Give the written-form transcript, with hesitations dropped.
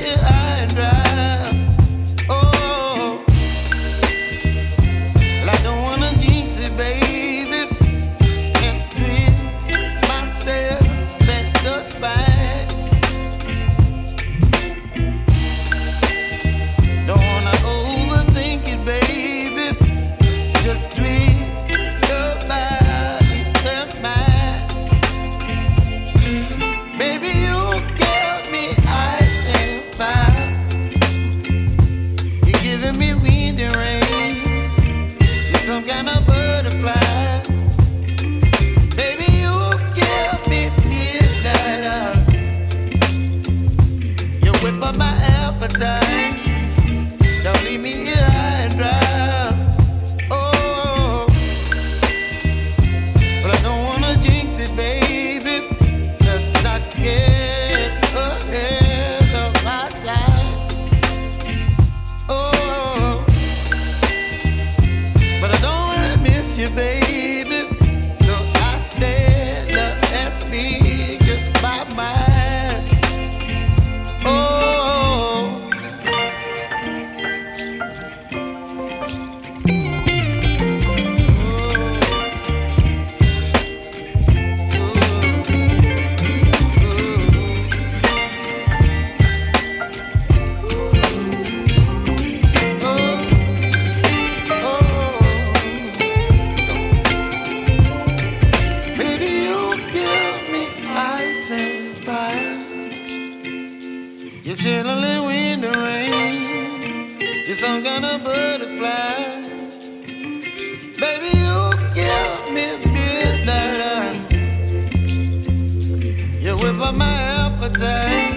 here high and dry. Oh, well, I don't wanna jinx it, baby, and twist myself at the spine. Don't wanna overthink it, baby. It's just twist your body and mine. Baby, you give me ice and fire. You're giving me wind and rain. You're some kind of butterfly. Baby, you give me midnight. You whip up my appetite. Don't leave me here high and dry. Oh, but I don't wanna jinx it, baby. Let's not get ahead of my time. Oh, but I don't wanna miss you, baby. So I stand up and speak just my mind. Oh. Baby, you give me ice and fire. You're chilling wind and rain. You're some kind of butterfly. Baby, you give me midnight. You whip up my appetite.